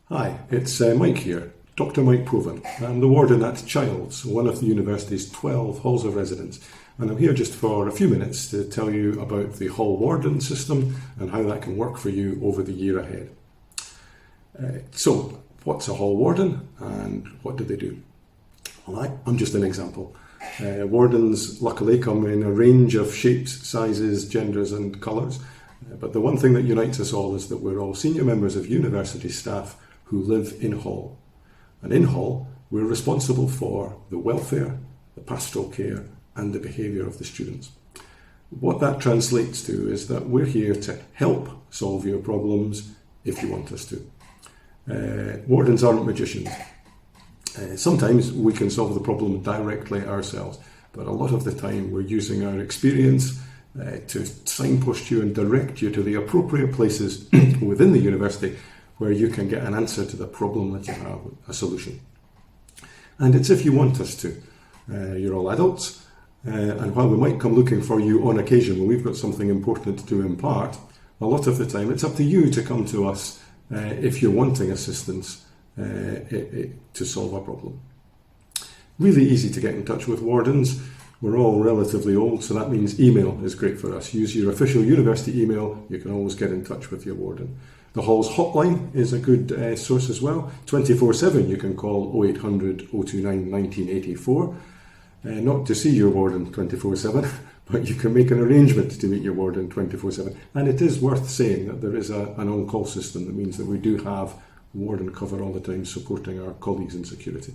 Hi, it's Mike here, Dr. Mike Provan. I'm the warden at Childs, one of the university's 12 halls of residence, and I'm here just for a few minutes to tell you about the hall warden system and how that can work for you over the year ahead. So, what's a hall warden and what do they do? Well, I'm just an example. Wardens luckily come in a range of shapes, sizes, genders and colours, but the one thing that unites us all is that we're all senior members of university staff who live in hall. And in hall, we're responsible for the welfare, the pastoral care and the behaviour of the students. What that translates to is that we're here to help solve your problems if you want us to. Wardens aren't magicians. Sometimes we can solve the problem directly ourselves, but a lot of the time we're using our experience to signpost you and direct you to the appropriate places within the university where you can get an answer to the problem that you have, a solution. And it's if you want us to. You're all adults, and while we might come looking for you on occasion when we've got something important to impart, a lot of the time it's up to you to come to us if you're wanting assistance to solve a problem. Really easy to get in touch with wardens. We're all relatively old, so that means email is great for us. Use your official university email. You can always get in touch with your warden. The Hall's hotline is a good source as well. 24/7 you can call 0800 029 1984. Not to see your warden 24/7, but you can make an arrangement to meet your warden 24/7. And it is worth saying that there is an on-call system that means that we do have warden cover all the time supporting our colleagues in security.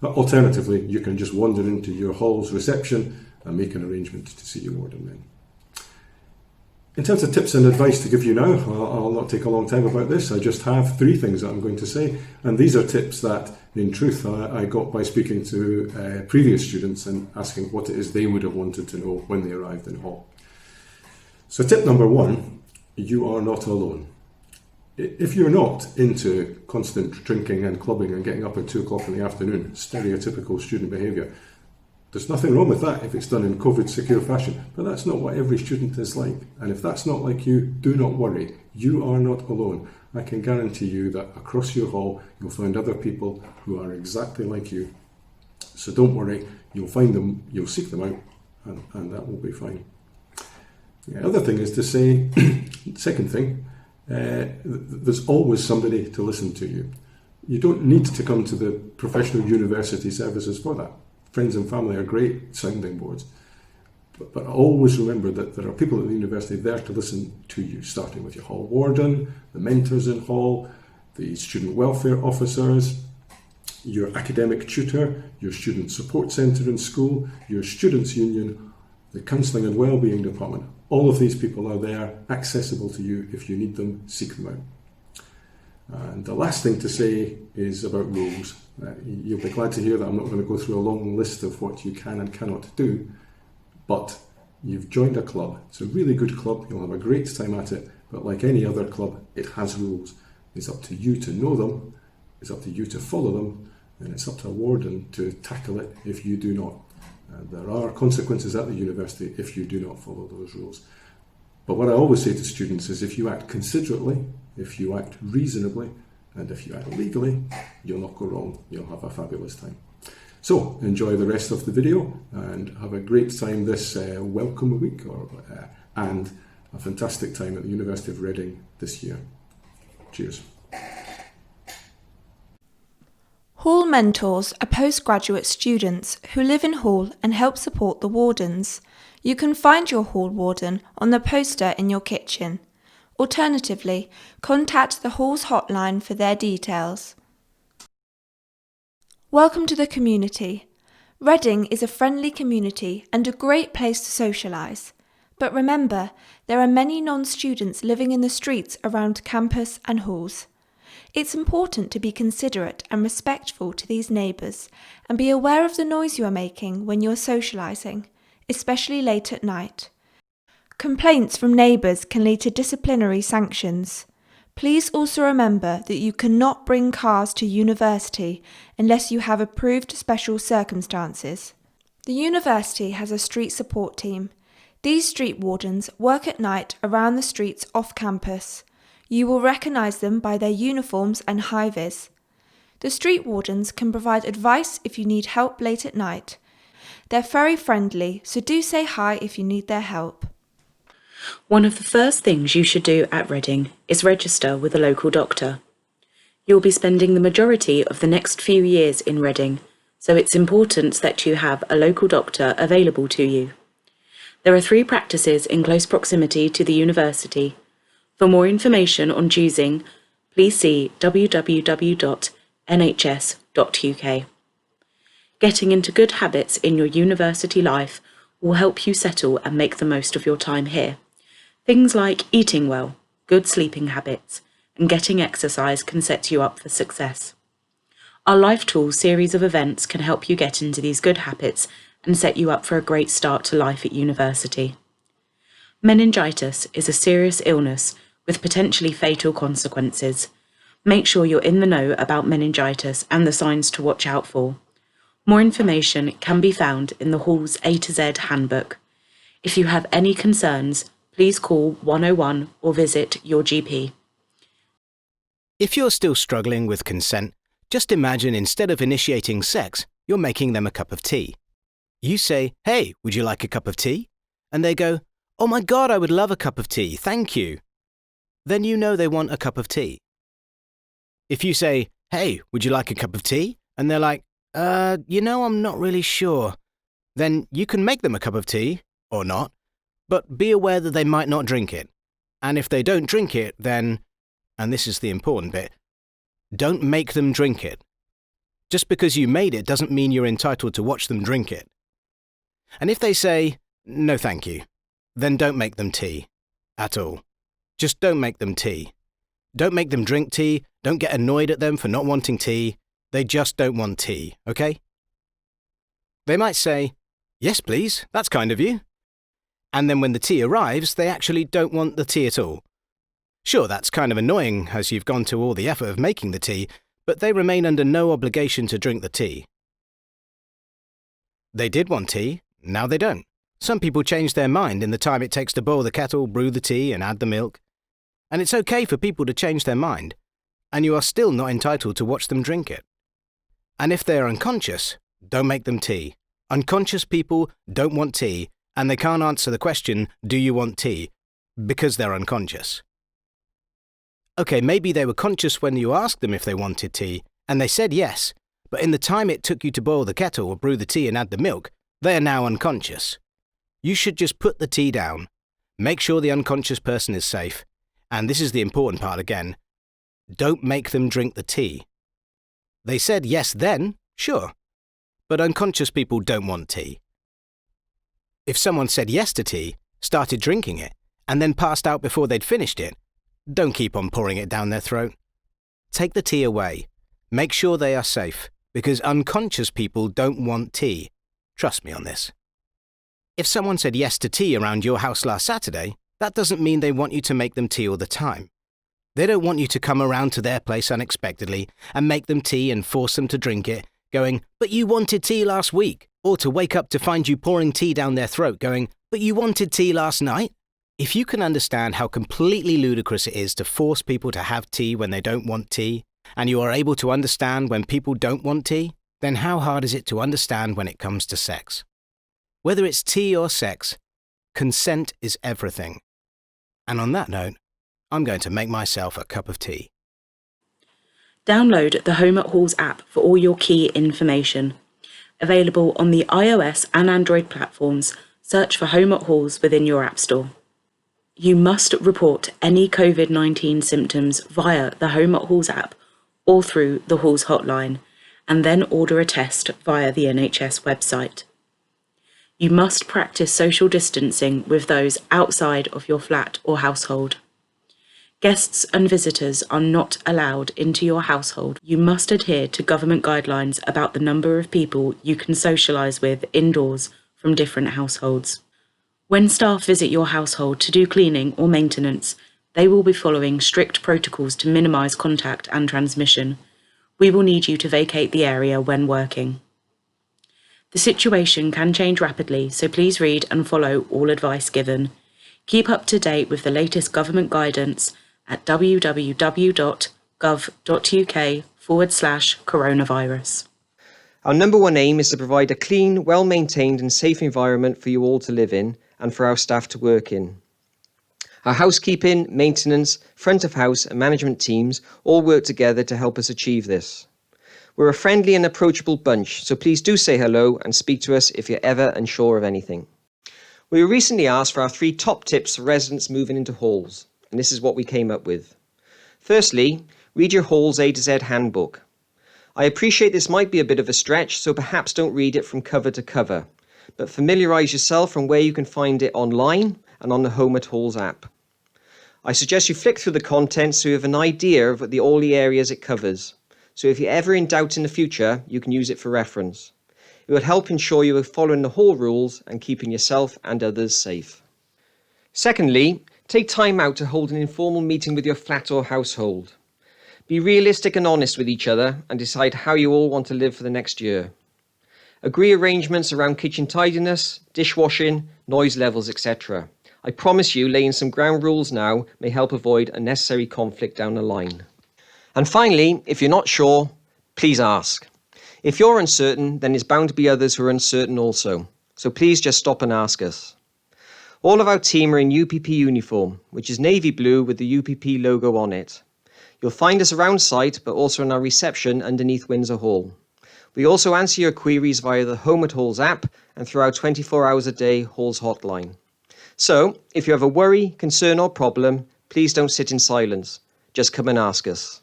Alternatively, you can just wander into your hall's reception and make an arrangement to see your warden then. In terms of tips and advice to give you now, I'll not take a long time about this. I just have 3 things that I'm going to say, and these are tips that, in truth, I got by speaking to previous students and asking what it is they would have wanted to know when they arrived in hall. So tip number 1, you are not alone. If you're not into constant drinking and clubbing and getting up at 2 o'clock in the afternoon, stereotypical student behaviour, there's nothing wrong with that if it's done in COVID secure fashion, but that's not what every student is like. And if that's not like you, do not worry. You are not alone. I can guarantee you that across your hall, you'll find other people who are exactly like you. So don't worry, you'll find them, you'll seek them out, and that will be fine. The other thing is to say, second thing, there's always somebody to listen to you. You don't need to come to the professional university services for that. Friends and family are great sounding boards, but always remember that there are people at the university there to listen to you, starting with your hall warden, the mentors in hall, the student welfare officers, your academic tutor, your student support centre in school, your students' union, the counselling and wellbeing department. All of these people are there, accessible to you. If you need them, seek them out. And the last thing to say is about rules. You'll be glad to hear that I'm not going to go through a long list of what you can and cannot do, but you've joined a club. It's a really good club. You'll have a great time at it, but like any other club, it has rules. It's up to you to know them, it's up to you to follow them, and it's up to a warden to tackle it if you do not. There are consequences at the university if you do not follow those rules. But what I always say to students is if you act considerately, if you act reasonably, and if you act legally, you'll not go wrong. You'll have a fabulous time. So enjoy the rest of the video and have a great time this welcome week and a fantastic time at the University of Reading this year. Cheers. Hall Mentors are postgraduate students who live in Hall and help support the wardens. You can find your hall warden on the poster in your kitchen. Alternatively, contact the Hall's hotline for their details. Welcome to the community. Reading is a friendly community and a great place to socialise. But remember, there are many non-students living in the streets around campus and halls. It's important to be considerate and respectful to these neighbours and be aware of the noise you are making when you're socialising, especially late at night. Complaints from neighbours can lead to disciplinary sanctions. Please also remember that you cannot bring cars to university unless you have approved special circumstances. The university has a street support team. These street wardens work at night around the streets off campus. You will recognise them by their uniforms and high-vis. The street wardens can provide advice if you need help late at night. They're very friendly, so do say hi if you need their help. One of the first things you should do at Reading is register with a local doctor. You'll be spending the majority of the next few years in Reading, so it's important that you have a local doctor available to you. There are 3 practices in close proximity to the university. For more information on choosing, please see www.nhs.uk. Getting into good habits in your university life will help you settle and make the most of your time here. Things like eating well, good sleeping habits, and getting exercise can set you up for success. Our Life Tools series of events can help you get into these good habits and set you up for a great start to life at university. Meningitis is a serious illness with potentially fatal consequences. Make sure you're in the know about meningitis and the signs to watch out for. More information can be found in the Hall's A to Z handbook. If you have any concerns, please call 101 or visit your GP. If you're still struggling with consent, just imagine instead of initiating sex, you're making them a cup of tea. You say, "Hey, would you like a cup of tea?" And they go, "Oh my God, I would love a cup of tea, thank you." Then you know they want a cup of tea. If you say, "Hey, would you like a cup of tea?" And they're like, I'm not really sure. Then you can make them a cup of tea, or not, but be aware that they might not drink it. And if they don't drink it, then, and this is the important bit, don't make them drink it. Just because you made it doesn't mean you're entitled to watch them drink it. And if they say, "No thank you," then don't make them tea. At all. Just don't make them tea. Don't make them drink tea, don't get annoyed at them for not wanting tea. They just don't want tea, okay? They might say, "Yes please, that's kind of you." And then when the tea arrives, they actually don't want the tea at all. Sure, that's kind of annoying as you've gone to all the effort of making the tea, but they remain under no obligation to drink the tea. They did want tea, now they don't. Some people change their mind in the time it takes to boil the kettle, brew the tea, and add the milk. And it's okay for people to change their mind, and you are still not entitled to watch them drink it. And if they are unconscious, don't make them tea. Unconscious people don't want tea, and they can't answer the question, "Do you want tea?" because they're unconscious. Okay, maybe they were conscious when you asked them if they wanted tea, and they said yes, but in the time it took you to boil the kettle or brew the tea and add the milk, they are now unconscious. You should just put the tea down, make sure the unconscious person is safe, and this is the important part again, don't make them drink the tea. They said yes then, sure, but unconscious people don't want tea. If someone said yes to tea, started drinking it, and then passed out before they'd finished it, don't keep on pouring it down their throat. Take the tea away. Make sure they are safe, because unconscious people don't want tea. Trust me on this. If someone said yes to tea around your house last Saturday, that doesn't mean they want you to make them tea all the time. They don't want you to come around to their place unexpectedly and make them tea and force them to drink it, going, "But you wanted tea last week," or to wake up to find you pouring tea down their throat going, "But you wanted tea last night." If you can understand how completely ludicrous it is to force people to have tea when they don't want tea, and you are able to understand when people don't want tea, then how hard is it to understand when it comes to sex? Whether it's tea or sex, consent is everything. And on that note, I'm going to make myself a cup of tea. Download the Home at Halls app for all your key information. Available on the iOS and Android platforms, search for Home at Halls within your app store. You must report any COVID-19 symptoms via the Home at Halls app or through the Halls hotline, and then order a test via the NHS website. You must practice social distancing with those outside of your flat or household. Guests and visitors are not allowed into your household. You must adhere to government guidelines about the number of people you can socialise with indoors from different households. When staff visit your household to do cleaning or maintenance, they will be following strict protocols to minimise contact and transmission. We will need you to vacate the area when working. The situation can change rapidly, so please read and follow all advice given. Keep up to date with the latest government guidance at www.gov.uk/coronavirus. Our number one aim is to provide a clean, well-maintained and safe environment for you all to live in and for our staff to work in. Our housekeeping, maintenance, front of house and management teams all work together to help us achieve this. We're a friendly and approachable bunch, so please do say hello and speak to us if you're ever unsure of anything. We were recently asked for our 3 top tips for residents moving into halls, and this is what we came up with. Firstly, read your Halls A to Z handbook. I appreciate this might be a bit of a stretch, so perhaps don't read it from cover to cover, but familiarise yourself from where you can find it online and on the Home at Halls app. I suggest you flick through the content so you have an idea of all the areas it covers, so if you're ever in doubt in the future, you can use it for reference. It will help ensure you are following the hall rules and keeping yourself and others safe. Secondly, take time out to hold an informal meeting with your flat or household. Be realistic and honest with each other and decide how you all want to live for the next year. Agree arrangements around kitchen tidiness, dishwashing, noise levels, etc. I promise you laying some ground rules now may help avoid unnecessary conflict down the line. And finally, if you're not sure, please ask. If you're uncertain, then there's bound to be others who are uncertain also. So please just stop and ask us. All of our team are in UPP uniform, which is navy blue with the UPP logo on it. You'll find us around site, but also in our reception underneath Windsor Hall. We also answer your queries via the Home at Halls app and through our 24 hours a day Halls hotline. So, if you have a worry, concern or problem, please don't sit in silence. Just come and ask us.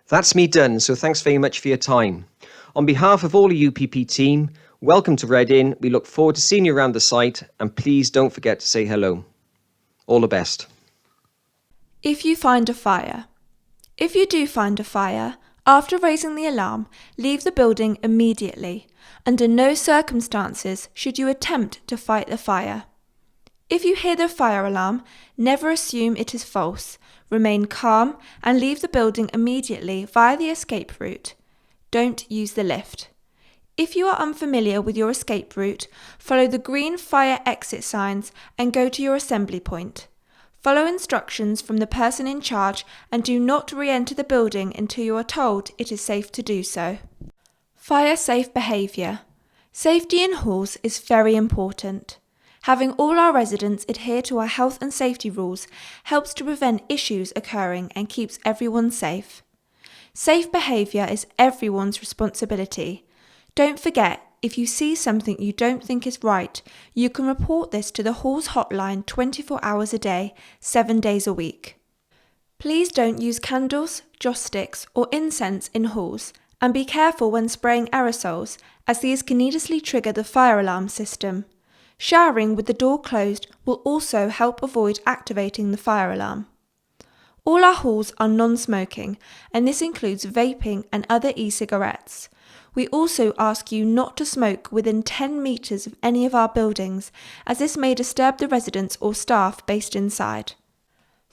That's me done, so thanks very much for your time. On behalf of all the UPP team, welcome to Reading. We look forward to seeing you around the site, and please don't forget to say hello. All the best. If you find a fire. If you do find a fire, after raising the alarm, leave the building immediately. Under no circumstances should you attempt to fight the fire. If you hear the fire alarm, never assume it is false. Remain calm and leave the building immediately via the escape route. Don't use the lift. If you are unfamiliar with your escape route, follow the green fire exit signs and go to your assembly point. Follow instructions from the person in charge and do not re-enter the building until you are told it is safe to do so. Fire safe behaviour. Safety in halls is very important. Having all our residents adhere to our health and safety rules helps to prevent issues occurring and keeps everyone safe. Safe behaviour is everyone's responsibility. Don't forget, if you see something you don't think is right, you can report this to the Halls hotline 24 hours a day, 7 days a week. Please don't use candles, joss sticks or incense in halls, and be careful when spraying aerosols, as these can needlessly trigger the fire alarm system. Showering with the door closed will also help avoid activating the fire alarm. All our halls are non-smoking, and this includes vaping and other e-cigarettes. We also ask you not to smoke within 10 metres of any of our buildings, as this may disturb the residents or staff based inside.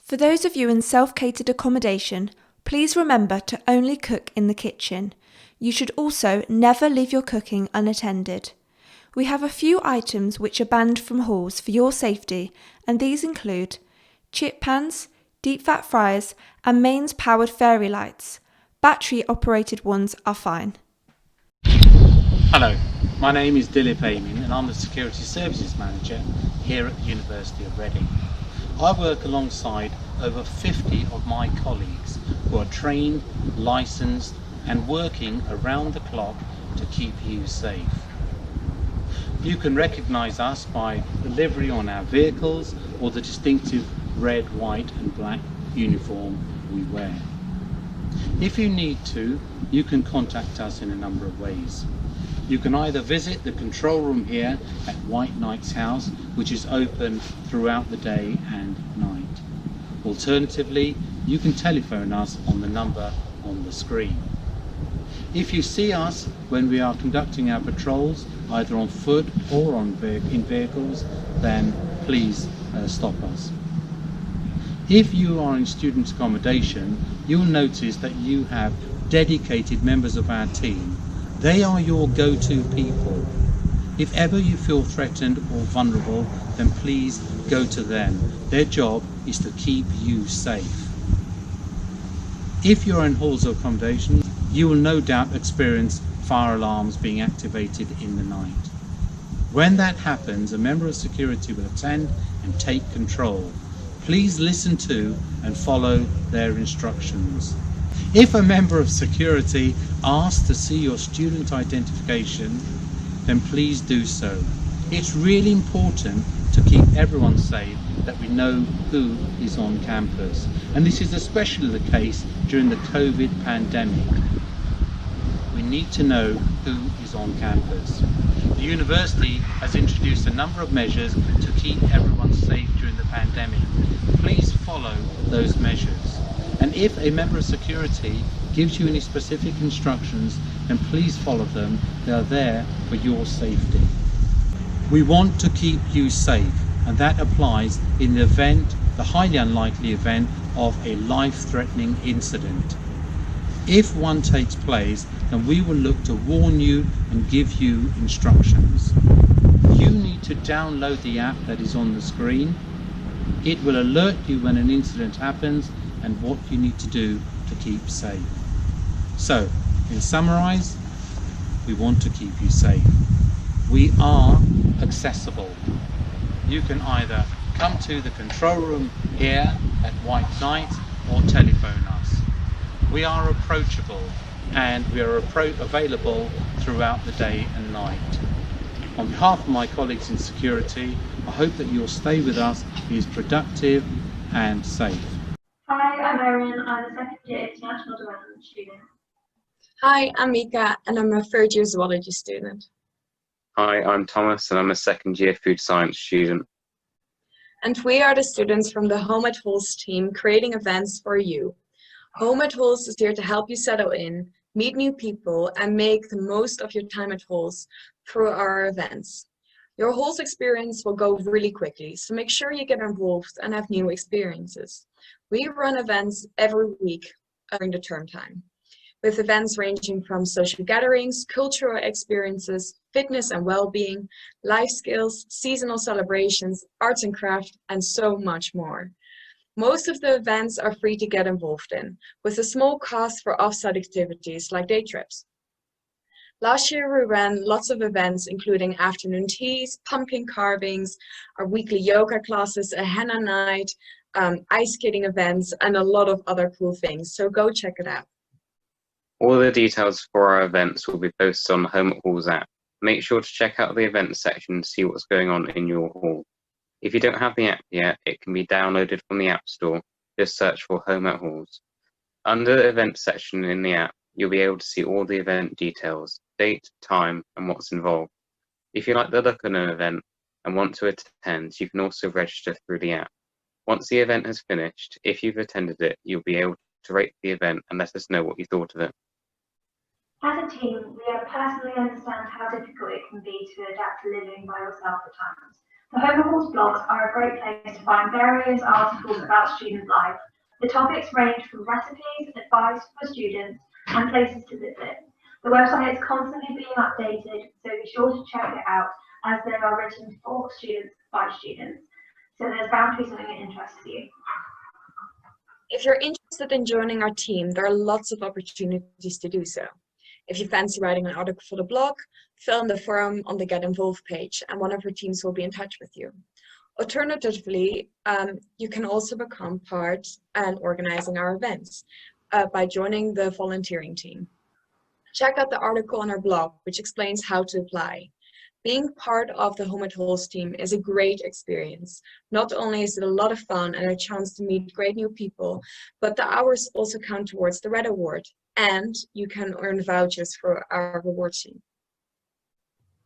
For those of you in self-catered accommodation, please remember to only cook in the kitchen. You should also never leave your cooking unattended. We have a few items which are banned from halls for your safety, and these include chip pans, deep fat fryers, and mains powered fairy lights. Battery operated ones are fine. Hello, my name is Dilip Amin and I'm the Security Services Manager here at the University of Reading. I work alongside over 50 of my colleagues who are trained, licensed and working around the clock to keep you safe. You can recognise us by the livery on our vehicles or the distinctive red, white and black uniform we wear. If you need to, you can contact us in a number of ways. You can either visit the control room here at White Knight's house, which is open throughout the day and night. Alternatively, you can telephone us on the number on the screen. If you see us when we are conducting our patrols, either on foot or in vehicles, then please stop us. If you are in student accommodation, you'll notice that you have dedicated members of our team. They are your go-to people. If ever you feel threatened or vulnerable, then please go to them. Their job is to keep you safe. If you're in halls or accommodation, you will no doubt experience fire alarms being activated in the night. When that happens, a member of security will attend and take control. Please listen to and follow their instructions. If a member of security asks to see your student identification, then please do so. It's really important to keep everyone safe that we know who is on campus. And this is especially the case during the COVID pandemic. We need to know who is on campus. The university has introduced a number of measures to keep everyone safe during the pandemic. Please follow those measures. And if a member of security gives you any specific instructions, then please follow them. They are there for your safety. We want to keep you safe, and that applies in the event, the highly unlikely event, of a life-threatening incident. If one takes place, then we will look to warn you and give you instructions. You need to download the app that is on the screen. It will alert you when an incident happens and what you need to do to keep safe. So, in summarise, we want to keep you safe. We are accessible. You can either come to the control room here at White Knight or telephone us. We are approachable and we are available throughout the day and night. On behalf of my colleagues in security, I hope that you'll stay with us, be productive and safe. Hi, I'm Erin. I'm a second year international development student. Hi, I'm Mika and I'm a third year zoology student. Hi, I'm Thomas and I'm a second year food science student. And we are the students from the Home at Halls team creating events for you. Home at Halls is here to help you settle in, meet new people and make the most of your time at Halls through our events. Your Halls experience will go really quickly, so make sure you get involved and have new experiences. We run events every week during the term time, with events ranging from social gatherings, cultural experiences, fitness and well-being, life skills, seasonal celebrations, arts and craft, and so much more. Most of the events are free to get involved in, with a small cost for off-site activities like day trips. Last year we ran lots of events including afternoon teas, pumpkin carvings, our weekly yoga classes, a henna night, ice skating events, and a lot of other cool things, so go check it out. All the details for our events will be posted on the Home at Halls app. Make sure to check out the events section and see what's going on in your hall. If you don't have the app yet, it can be downloaded from the App Store. Just search for Home at Halls. Under the events section in the app, you'll be able to see all the event details, date, time, and what's involved. If you like the look of an event and want to attend, you can also register through the app. Once the event has finished, if you've attended it, you'll be able to rate the event and let us know what you thought of it. As a team, we personally understand how difficult it can be to adapt to living by yourself at times. The Home at Halls blogs are a great place to find various articles about student life. The topics range from recipes, advice for students, and places to visit. The website is constantly being updated, so be sure to check it out as they are written for students by students. So there's bound to be something of interest for you. If you're interested in joining our team, there are lots of opportunities to do so. If you fancy writing an article for the blog, fill in the form on the Get Involved page and one of our teams will be in touch with you. Alternatively, you can also become part and organizing our events by joining the volunteering team. Check out the article on our blog, which explains how to apply. Being part of the Home at Halls team is a great experience. Not only is it a lot of fun and a chance to meet great new people, but the hours also count towards the Red Award, and you can earn vouchers for our reward team.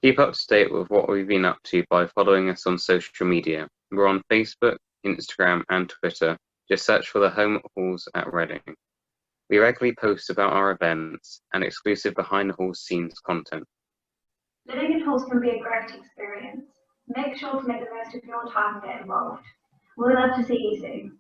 Keep up to date with what we've been up to by following us on social media. We're on Facebook, Instagram, and Twitter. Just search for the Home at Halls at Reading. We regularly post about our events and exclusive behind the halls scenes content. Living in halls can be a great experience. Make sure to make the most of your time and get involved. We'll love to see you soon.